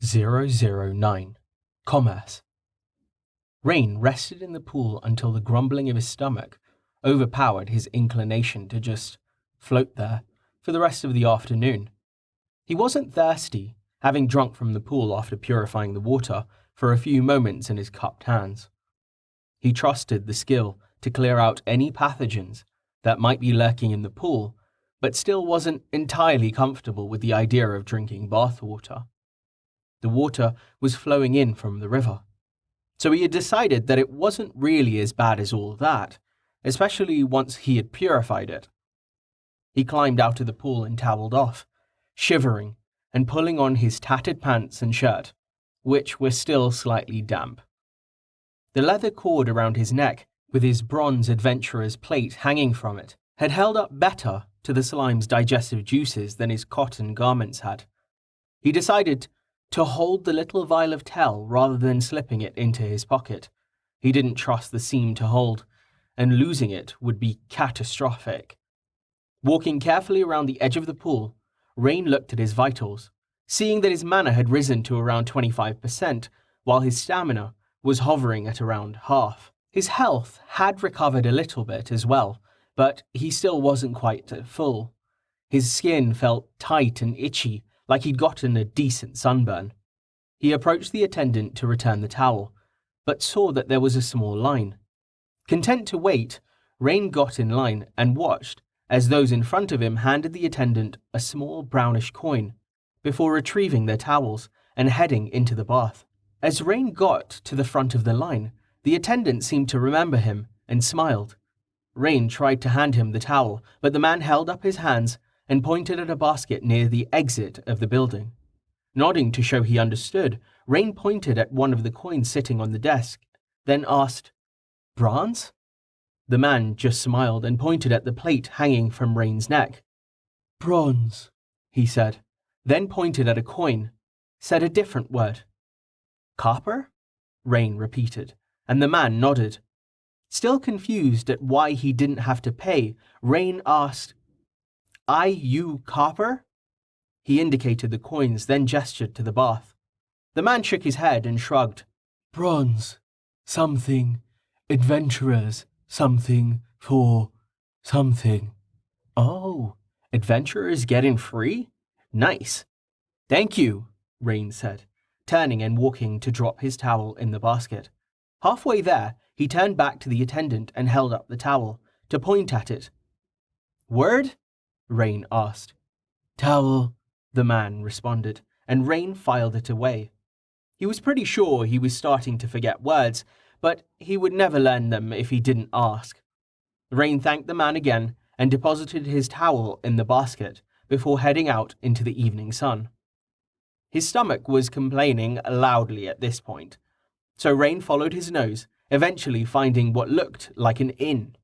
009. Commerce. Rain rested in the pool until the grumbling of his stomach overpowered his inclination to just float there for the rest of the afternoon. He wasn't thirsty, having drunk from the pool after purifying the water for a few moments in his cupped hands. He trusted the skill to clear out any pathogens that might be lurking in the pool, but still wasn't entirely comfortable with the idea of drinking bath water. The water was flowing in from the river, so he had decided that it wasn't really as bad as all that, especially once he had purified it. He climbed out of the pool and toweled off, shivering and pulling on his tattered pants and shirt, which were still slightly damp. The leather cord around his neck, with his bronze adventurer's plate hanging from it, had held up better to the slime's digestive juices than his cotton garments had. He decided to hold the little vial of Tel rather than slipping it into his pocket. He didn't trust the seam to hold, and losing it would be catastrophic. Walking carefully around the edge of the pool, Rain looked at his vitals, seeing that his mana had risen to around 25%, while his stamina was hovering at around half. His health had recovered a little bit as well, but he still wasn't quite at full. His skin felt tight and itchy, like he'd gotten a decent sunburn. He approached the attendant to return the towel, but saw that there was a small line. Content to wait, Rain got in line and watched as those in front of him handed the attendant a small brownish coin, before retrieving their towels and heading into the bath. As Rain got to the front of the line, the attendant seemed to remember him and smiled. Rain tried to hand him the towel, but the man held up his hands and pointed at a basket near the exit of the building. Nodding to show he understood, Rain pointed at one of the coins sitting on the desk, then asked, "Bronze?" The man just smiled and pointed at the plate hanging from Rain's neck. "Bronze," he said, then pointed at a coin, said a different word. "Copper?" Rain repeated, and the man nodded. Still confused at why he didn't have to pay, Rain asked, "You copper?" He indicated the coins, then gestured to the bath. The man shook his head and shrugged. "Bronze. Something. Adventurers. Something for something." "Oh, adventurers getting free? Nice." "Thank you," Rain said, turning and walking to drop his towel in the basket. Halfway there, he turned back to the attendant and held up the towel to point at it. "Word?" Rain asked. "Towel," the man responded, and Rain filed it away. He was pretty sure he was starting to forget words, but he would never learn them if he didn't ask. Rain thanked the man again and deposited his towel in the basket before heading out into the evening sun. His stomach was complaining loudly at this point, so Rain followed his nose, eventually finding what looked like an inn,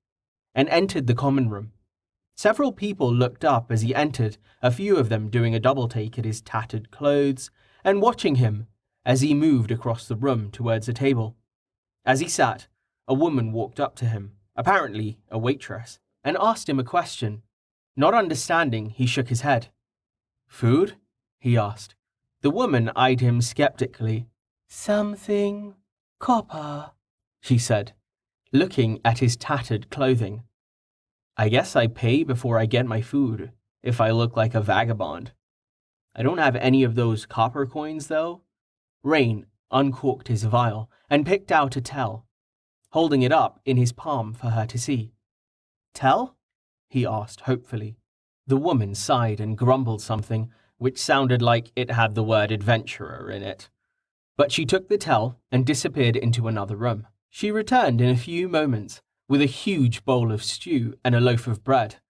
and entered the common room. Several people looked up as he entered, a few of them doing a double take at his tattered clothes and watching him as he moved across the room towards a table. As he sat, a woman walked up to him, apparently a waitress, and asked him a question. Not understanding, he shook his head. "Food?" he asked. The woman eyed him skeptically. "Something copper," she said, looking at his tattered clothing. "I guess I pay before I get my food, if I look like a vagabond. I don't have any of those copper coins, though." Rain uncorked his vial and picked out a Tel, holding it up in his palm for her to see. "Tel?" he asked hopefully. The woman sighed and grumbled something, which sounded like it had the word adventurer in it. But she took the Tel and disappeared into another room. She returned in a few moments with a huge bowl of stew and a loaf of bread.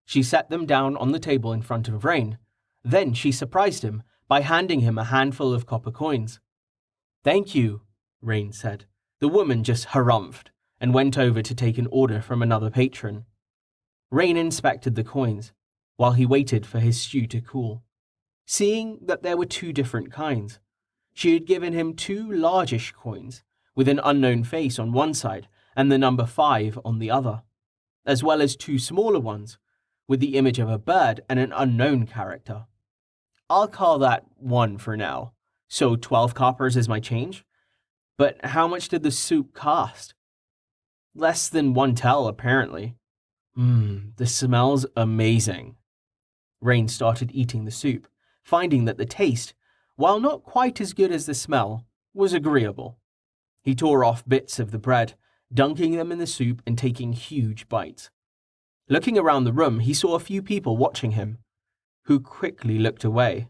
She set them down on the table in front of Rain. Then she surprised him by handing him a handful of copper coins. "Thank you," Rain said. The woman just harumphed and went over to take an order from another patron. Rain inspected the coins while he waited for his stew to cool. Seeing that there were two different kinds, she had given him two largish coins with an unknown face on one side and the number 5 on the other, as well as two smaller ones with the image of a bird and an unknown character. "I'll call that 1 for now," So 12 coppers is my change? But how much did the soup cost? Less than 1 tel, apparently. The smell's amazing. Rain started eating the soup, finding that the taste, while not quite as good as the smell, was agreeable. He tore off bits of the bread, dunking them in the soup and taking huge bites. Looking around the room, he saw a few people watching him, who quickly looked away.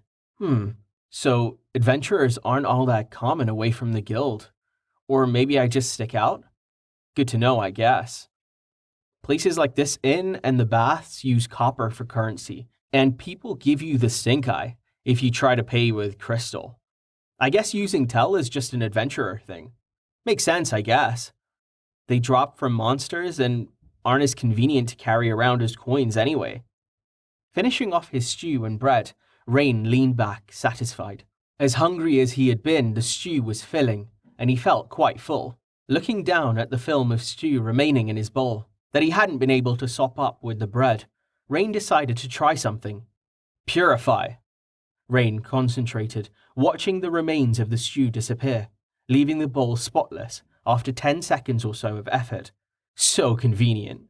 So adventurers aren't all that common away from the guild. Or maybe I just stick out? Good to know, I guess. Places like this inn and the baths use copper for currency, and people give you the stink eye if you try to pay with crystal. I guess using tel is just an adventurer thing. Makes sense, I guess. They drop from monsters and aren't as convenient to carry around as coins anyway. Finishing off his stew and bread, Rain leaned back, satisfied. As hungry as he had been, the stew was filling, and he felt quite full. Looking down at the film of stew remaining in his bowl that he hadn't been able to sop up with the bread, Rain decided to try something. Purify. Rain concentrated, watching the remains of the stew disappear, leaving the bowl spotless after 10 seconds or so of effort. So convenient.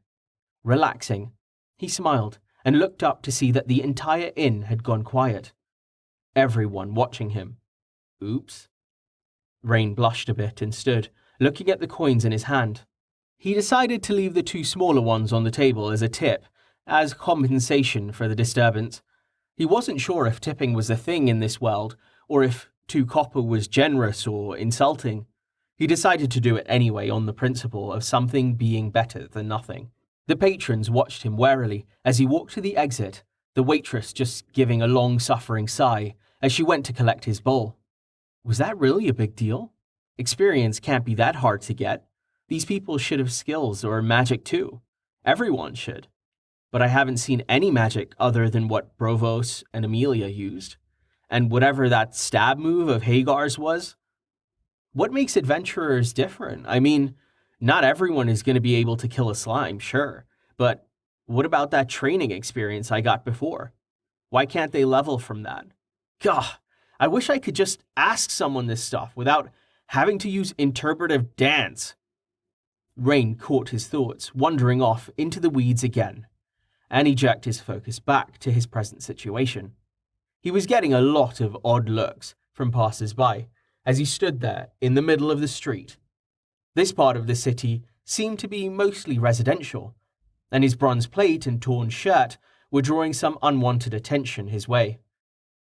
Relaxing, he smiled and looked up to see that the entire inn had gone quiet. Everyone watching him. Oops. Rain blushed a bit and stood, looking at the coins in his hand. He decided to leave the 2 smaller ones on the table as a tip, as compensation for the disturbance. He wasn't sure if tipping was a thing in this world, or if 2 copper was generous or insulting. He decided to do it anyway on the principle of something being better than nothing. The patrons watched him warily as he walked to the exit, the waitress just giving a long-suffering sigh as she went to collect his bowl. Was that really a big deal? Experience can't be that hard to get. These people should have skills or magic too. Everyone should. But I haven't seen any magic other than what Brovos and Amelia used. And whatever that stab move of Hagar's was. What makes adventurers different? I mean, not everyone is going to be able to kill a slime, sure. But what about that training experience I got before? Why can't they level from that? Gah, I wish I could just ask someone this stuff without having to use interpretive dance. Rain caught his thoughts, wandering off into the weeds again, and he jerked his focus back to his present situation. He was getting a lot of odd looks from passers-by as he stood there in the middle of the street. This part of the city seemed to be mostly residential, and his bronze plate and torn shirt were drawing some unwanted attention his way.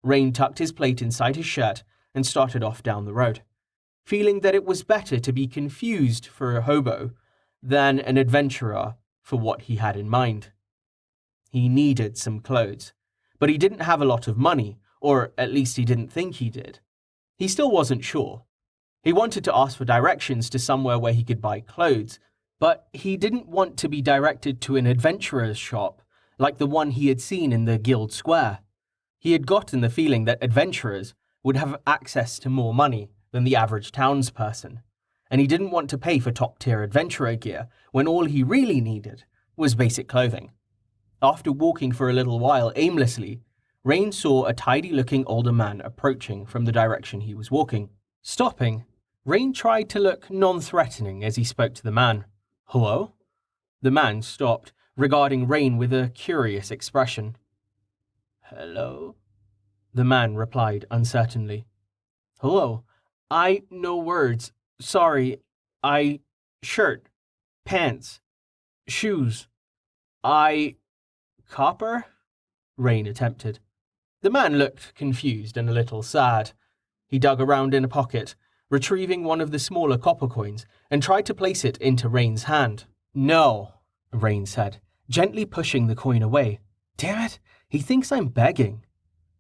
Rain tucked his plate inside his shirt and started off down the road, feeling that it was better to be confused for a hobo than an adventurer for what he had in mind. He needed some clothes, but he didn't have a lot of money, or at least he didn't think he did. He still wasn't sure. He wanted to ask for directions to somewhere where he could buy clothes, but he didn't want to be directed to an adventurer's shop like the one he had seen in the guild square. He had gotten the feeling that adventurers would have access to more money than the average townsperson, and he didn't want to pay for top-tier adventurer gear when all he really needed was basic clothing. After walking for a little while aimlessly, Rain saw a tidy-looking older man approaching from the direction he was walking. Stopping, Rain tried to look non-threatening as he spoke to the man. "Hello?" The man stopped, regarding Rain with a curious expression. "Hello?" The man replied uncertainly. "Hello. No words. Sorry. Shirt. Pants. Shoes. Copper?" Rain attempted. The man looked confused and a little sad. He dug around in a pocket, retrieving one of the smaller copper coins, and tried to place it into Rain's hand. "No," Rain said, gently pushing the coin away. "Damn it, he thinks I'm begging."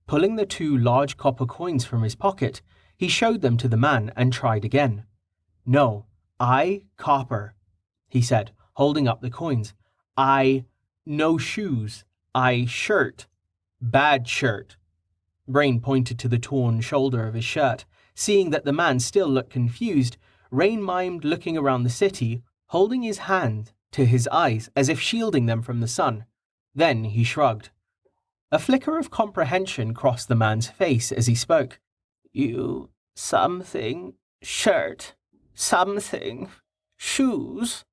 Pulling the 2 large copper coins from his pocket, he showed them to the man and tried again. "No, copper," he said, holding up the coins. No shoes. Shirt. Bad shirt." Rain pointed to the torn shoulder of his shirt. Seeing that the man still looked confused, Rain mimed looking around the city, holding his hand to his eyes as if shielding them from the sun. Then he shrugged. A flicker of comprehension crossed the man's face as he spoke. You Something. Shirt. Something. Shoes?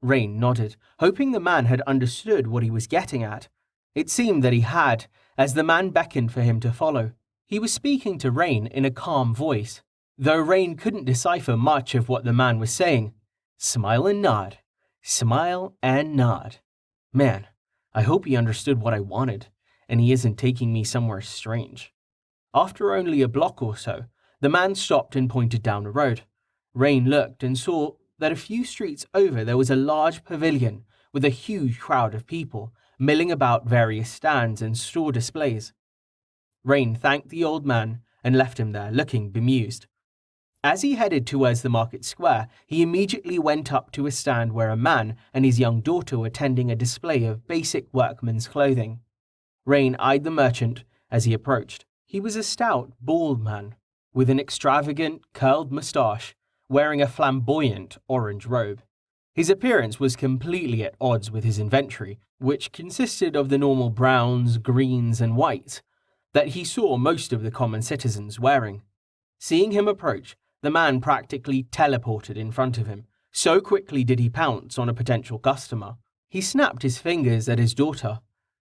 Rain nodded, hoping the man had understood what he was getting at. It seemed that he had, as the man beckoned for him to follow. He was speaking to Rain in a calm voice, though Rain couldn't decipher much of what the man was saying. Smile and nod. Smile and nod. Man, I hope he understood what I wanted, and he isn't taking me somewhere strange. After only a block or so, the man stopped and pointed down the road. Rain looked and saw that a few streets over there was a large pavilion with a huge crowd of people milling about various stands and store displays. Rain thanked the old man and left him there, looking bemused. As he headed towards the market square, he immediately went up to a stand where a man and his young daughter were tending a display of basic workman's clothing. Rain eyed the merchant as he approached. He was a stout, bald man, with an extravagant, curled moustache, wearing a flamboyant orange robe. His appearance was completely at odds with his inventory, which consisted of the normal browns, greens, and whites that he saw most of the common citizens wearing. Seeing him approach, the man practically teleported in front of him. So quickly did he pounce on a potential customer. He snapped his fingers at his daughter,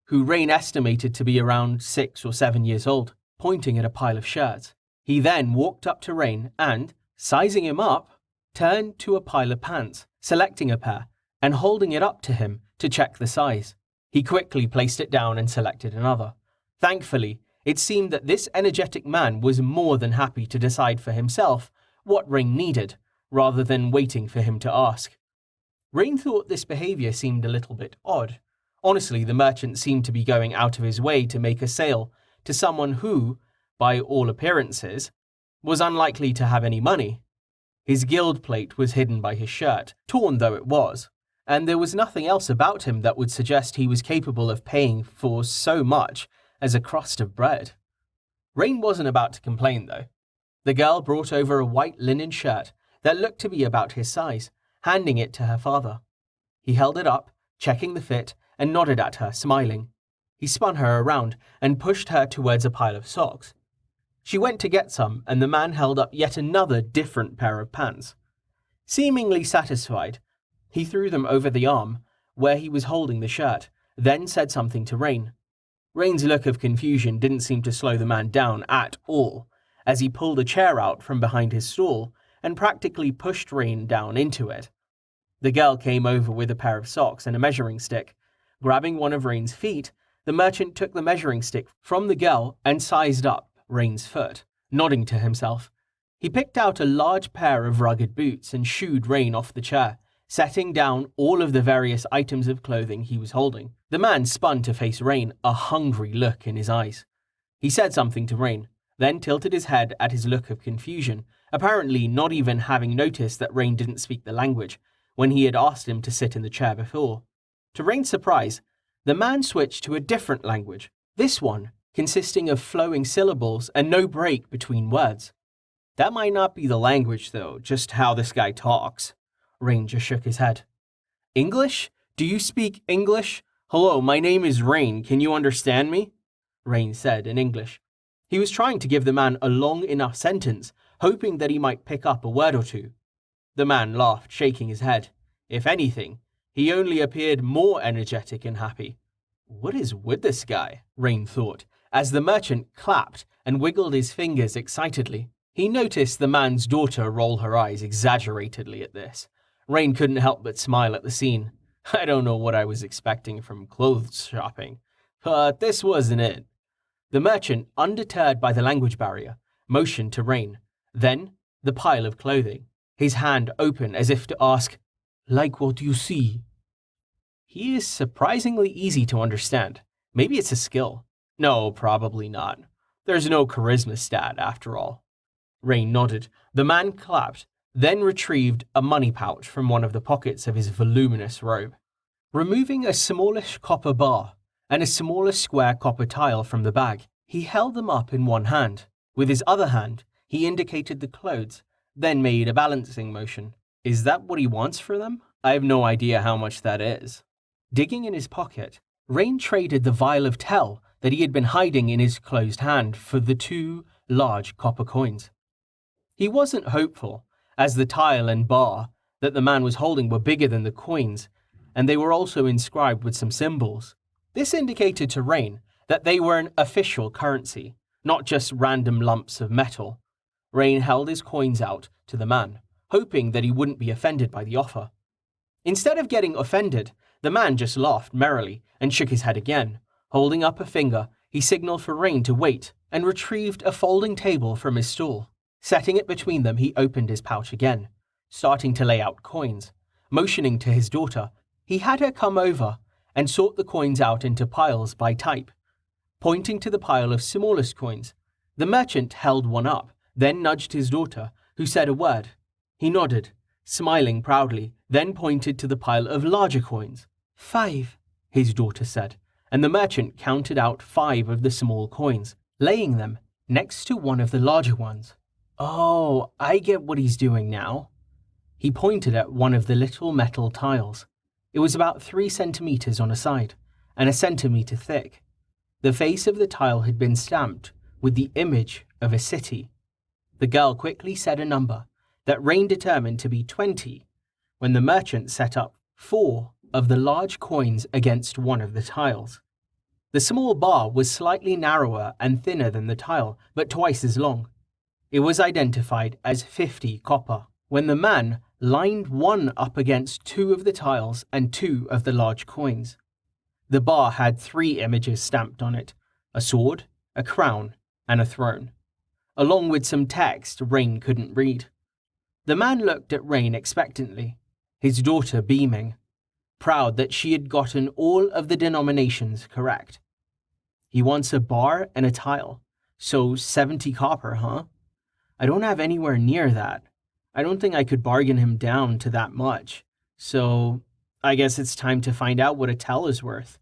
who Rain estimated to be around 6 or 7 years old, pointing at a pile of shirts. He then walked up to Rain and, sizing him up, turned to a pile of pants, selecting a pair, and holding it up to him to check the size. He quickly placed it down and selected another. Thankfully, it seemed that this energetic man was more than happy to decide for himself what Rain needed, rather than waiting for him to ask. Rain thought this behavior seemed a little bit odd. Honestly, the merchant seemed to be going out of his way to make a sale to someone who, by all appearances, was unlikely to have any money. His guild plate was hidden by his shirt, torn though it was, and there was nothing else about him that would suggest he was capable of paying for so much as a crust of bread. Rain wasn't about to complain, though. The girl brought over a white linen shirt that looked to be about his size, handing it to her father. He held it up, checking the fit, and nodded at her, smiling. He spun her around and pushed her towards a pile of socks. She went to get some, and the man held up yet another different pair of pants. Seemingly satisfied, he threw them over the arm where he was holding the shirt, then said something to Rain. Rain's look of confusion didn't seem to slow the man down at all, as he pulled a chair out from behind his stall and practically pushed Rain down into it. The girl came over with a pair of socks and a measuring stick. Grabbing one of Rain's feet, the merchant took the measuring stick from the girl and sized up Rain's foot, nodding to himself. He picked out a large pair of rugged boots and shooed Rain off the chair, setting down all of the various items of clothing he was holding. The man spun to face Rain, a hungry look in his eyes. He said something to Rain, then tilted his head at his look of confusion, apparently not even having noticed that Rain didn't speak the language when he had asked him to sit in the chair before. To Rain's surprise, the man switched to a different language, this one consisting of flowing syllables and no break between words. That might not be the language, though, just how this guy talks. Rain just shook his head. English? Do you speak English? Hello, my name is Rain. Can you understand me? Rain said in English. He was trying to give the man a long enough sentence, hoping that he might pick up a word or two. The man laughed, shaking his head. If anything, he only appeared more energetic and happy. What is with this guy? Rain thought, as the merchant clapped and wiggled his fingers excitedly. He noticed the man's daughter roll her eyes exaggeratedly at this. Rain couldn't help but smile at the scene. I don't know what I was expecting from clothes shopping, but this wasn't it. The merchant, undeterred by the language barrier, motioned to Rain, then the pile of clothing, his hand open as if to ask, "Like what you see?" He is surprisingly easy to understand. Maybe it's a skill. No, probably not. There's no charisma stat after all. Rain nodded. The man clapped, then retrieved a money pouch from one of the pockets of his voluminous robe. Removing a smallish copper bar and a smaller square copper tile from the bag, he held them up in one hand. With his other hand, he indicated the clothes, then made a balancing motion. Is that what he wants for them? I have no idea how much that is. Digging in his pocket, Rain traded the vial of tel that he had been hiding in his closed hand for the 2 large copper coins. He wasn't hopeful, as the tile and bar that the man was holding were bigger than the coins, and they were also inscribed with some symbols. This indicated to Rain that they were an official currency, not just random lumps of metal. Rain held his coins out to the man, hoping that he wouldn't be offended by the offer. Instead of getting offended, the man just laughed merrily and shook his head again. Holding up a finger, he signaled for Rain to wait and retrieved a folding table from his stool. Setting it between them, he opened his pouch again, starting to lay out coins. Motioning to his daughter, he had her come over and sort the coins out into piles by type. Pointing to the pile of smallest coins, the merchant held one up, then nudged his daughter, who said a word. He nodded, smiling proudly, then pointed to the pile of larger coins. 5, his daughter said, and the merchant counted out 5 of the small coins, laying them next to one of the larger ones. Oh, I get what he's doing now. He pointed at one of the little metal tiles. It was about 3 centimeters on a side, and a centimeter thick. The face of the tile had been stamped with the image of a city. The girl quickly said a number that Rain determined to be 20 when the merchant set up 4 of the large coins against one of the tiles. The small bar was slightly narrower and thinner than the tile, but twice as long. It was identified as 50 copper. When the man lined one up against 2 of the tiles and 2 of the large coins. The bar had 3 images stamped on it, a sword, a crown, and a throne, along with some text Rain couldn't read. The man looked at Rain expectantly, his daughter beaming, proud that she had gotten all of the denominations correct. He wants a bar and a tile, so 70 copper, huh? I don't have anywhere near that. I don't think I could bargain him down to that much, so I guess it's time to find out what a tell is worth.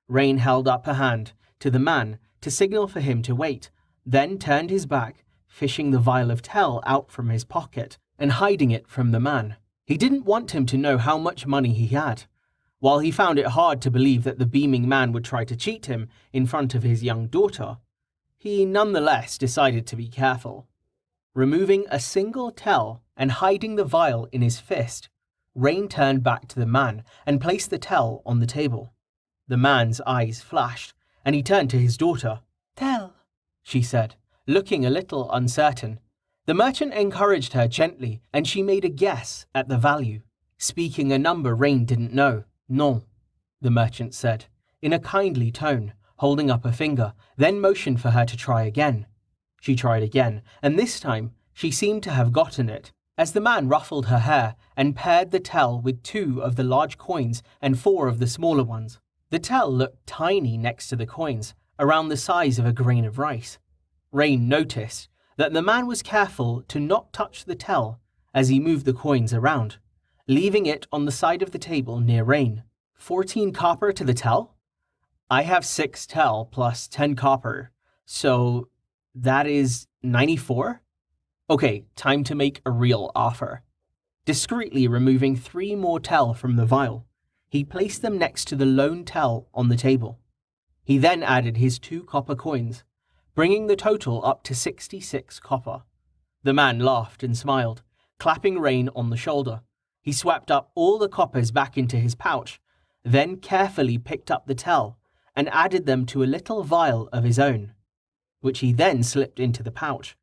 Rain held up a hand to the man to signal for him to wait, then turned his back, fishing the vial of tell out from his pocket and hiding it from the man. He didn't want him to know how much money he had. While he found it hard to believe that the beaming man would try to cheat him in front of his young daughter, he nonetheless decided to be careful. Removing a single tell and hiding the vial in his fist, Rain turned back to the man and placed the tell on the table. The man's eyes flashed, and he turned to his daughter. "Tell," she said, looking a little uncertain. The merchant encouraged her gently, and she made a guess at the value, speaking a number Rain didn't know. "Non," the merchant said, in a kindly tone, holding up a finger, then motioned for her to try again. She tried again, and this time she seemed to have gotten it, as the man ruffled her hair and paired the tell with 2 of the large coins and 4 of the smaller ones. The tell looked tiny next to the coins, around the size of a grain of rice. Rain noticed that the man was careful to not touch the tell as he moved the coins around, leaving it on the side of the table near Rain. 14 copper to the tell? I have 6 tell plus 10 copper, so that is 94? Okay, time to make a real offer. Discreetly removing 3 more tell from the vial, he placed them next to the lone tell on the table. He then added his 2 copper coins, bringing the total up to 66 copper. The man laughed and smiled, clapping Rain on the shoulder. He swept up all the coppers back into his pouch, then carefully picked up the tell and added them to a little vial of his own, which he then slipped into the pouch.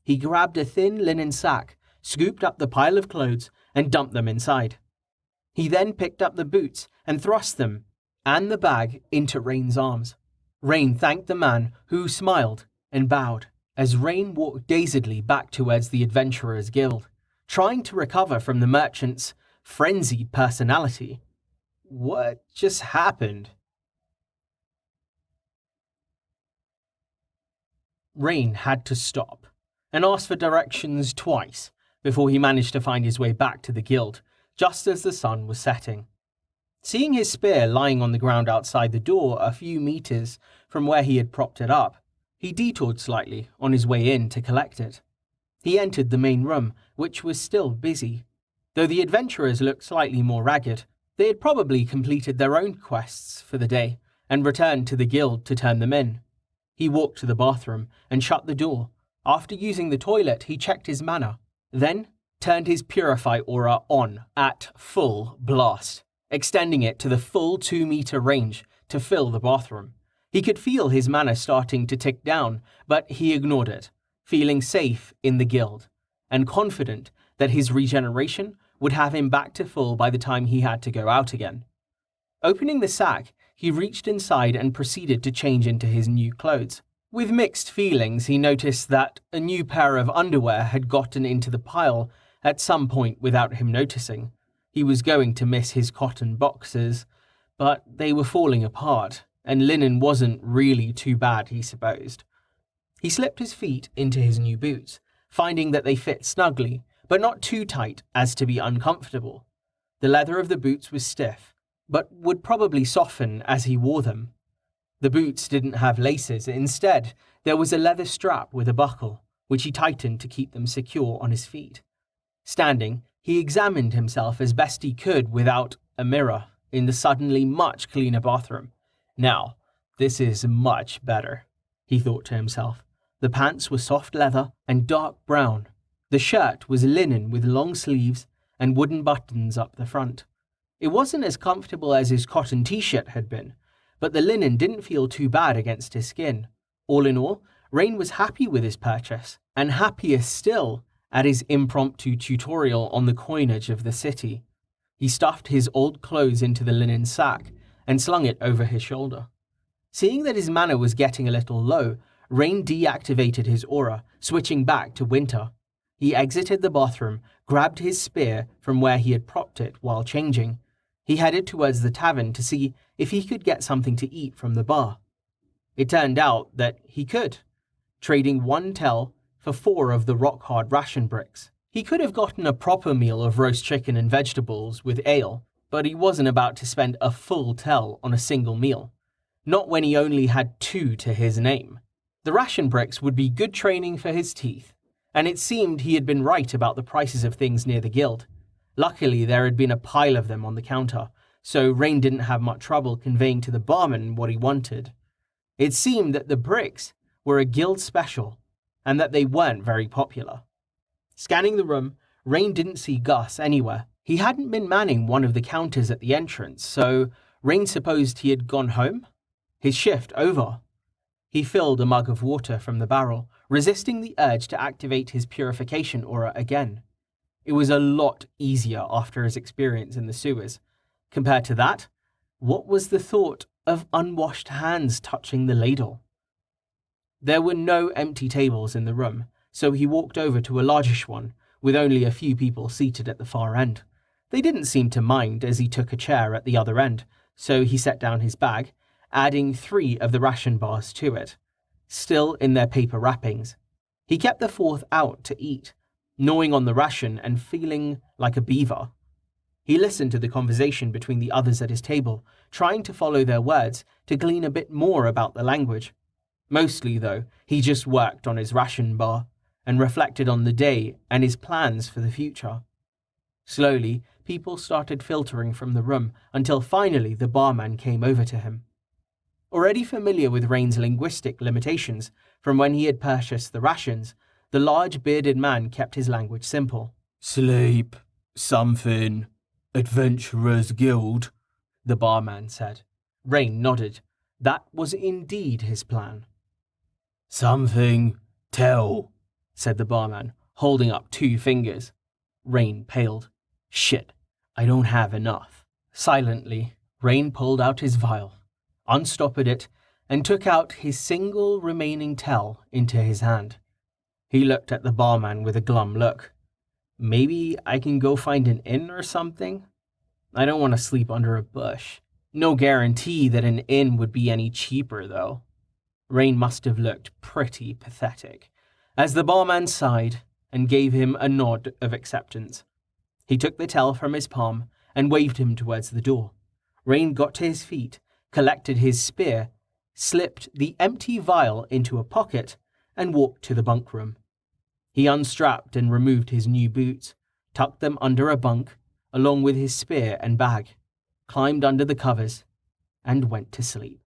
He grabbed a thin linen sack, scooped up the pile of clothes, and dumped them inside. He then picked up the boots and thrust them and the bag into Rain's arms. Rain thanked the man, who smiled and bowed, as Rain walked dazedly back towards the Adventurers Guild, trying to recover from the merchant's frenzied personality. What just happened? Rain had to stop and ask for directions twice before he managed to find his way back to the guild, just as the sun was setting. Seeing his spear lying on the ground outside the door a few meters from where he had propped it up, he detoured slightly on his way in to collect it. He entered the main room, which was still busy. Though the adventurers looked slightly more ragged, they had probably completed their own quests for the day and returned to the guild to turn them in. He walked to the bathroom and shut the door, After using the toilet, he checked his mana, then turned his Purify aura on at full blast, extending it to the full 2-meter range to fill the bathroom. He could feel his mana starting to tick down, but he ignored it, feeling safe in the guild, and confident that his regeneration would have him back to full by the time he had to go out again. Opening the sack, he reached inside and proceeded to change into his new clothes. With mixed feelings, he noticed that a new pair of underwear had gotten into the pile at some point without him noticing. He was going to miss his cotton boxers, but they were falling apart, and linen wasn't really too bad, he supposed. He slipped his feet into his new boots, finding that they fit snugly, but not too tight as to be uncomfortable. The leather of the boots was stiff, but would probably soften as he wore them. The boots didn't have laces. Instead, there was a leather strap with a buckle, which he tightened to keep them secure on his feet. Standing, he examined himself as best he could without a mirror in the suddenly much cleaner bathroom. Now, this is much better, he thought to himself. The pants were soft leather and dark brown. The shirt was linen with long sleeves and wooden buttons up the front. It wasn't as comfortable as his cotton t-shirt had been, but the linen didn't feel too bad against his skin. All in all, Rain was happy with his purchase, and happier still at his impromptu tutorial on the coinage of the city. He stuffed his old clothes into the linen sack and slung it over his shoulder. Seeing that his mana was getting a little low, Rain deactivated his aura, switching back to winter. He exited the bathroom, grabbed his spear from where he had propped it while changing. He headed towards the tavern to see if he could get something to eat from the bar. It turned out that he could, trading 1 tel for 4 of the rock-hard ration bricks. He could have gotten a proper meal of roast chicken and vegetables with ale, but he wasn't about to spend a full tel on a single meal. Not when he only had 2 to his name. The ration bricks would be good training for his teeth, and it seemed he had been right about the prices of things near the guild. Luckily, there had been a pile of them on the counter, so Rain didn't have much trouble conveying to the barman what he wanted. It seemed that the bricks were a guild special, and that they weren't very popular. Scanning the room, Rain didn't see Gus anywhere. He hadn't been manning one of the counters at the entrance, so Rain supposed he had gone home. His shift over. He filled a mug of water from the barrel, resisting the urge to activate his purification aura again. It was a lot easier after his experience in the sewers. Compared to that, what was the thought of unwashed hands touching the ladle? There were no empty tables in the room, so he walked over to a largish one, with only a few people seated at the far end. They didn't seem to mind as he took a chair at the other end, so he set down his bag, adding 3 of the ration bars to it, still in their paper wrappings. He kept the 4th out to eat, gnawing on the ration and feeling like a beaver. He listened to the conversation between the others at his table, trying to follow their words to glean a bit more about the language. Mostly, though, he just worked on his ration bar and reflected on the day and his plans for the future. Slowly, people started filtering from the room until finally the barman came over to him. Already familiar with Rain's linguistic limitations from when he had purchased the rations, the large bearded man kept his language simple. Sleep, something, Adventurers Guild, the barman said. Rain nodded. That was indeed his plan. Something, tell, said the barman, holding up 2 fingers. Rain paled. Shit, I don't have enough. Silently, Rain pulled out his vial, unstoppered it, and took out his single remaining tel into his hand. He looked at the barman with a glum look. Maybe I can go find an inn or something? I don't want to sleep under a bush. No guarantee that an inn would be any cheaper, though. Rain must have looked pretty pathetic, as the barman sighed and gave him a nod of acceptance. He took the tel from his palm and waved him towards the door. Rain got to his feet, collected his spear, slipped the empty vial into a pocket, and walked to the bunk room. He unstrapped and removed his new boots, tucked them under a bunk, along with his spear and bag, climbed under the covers, and went to sleep.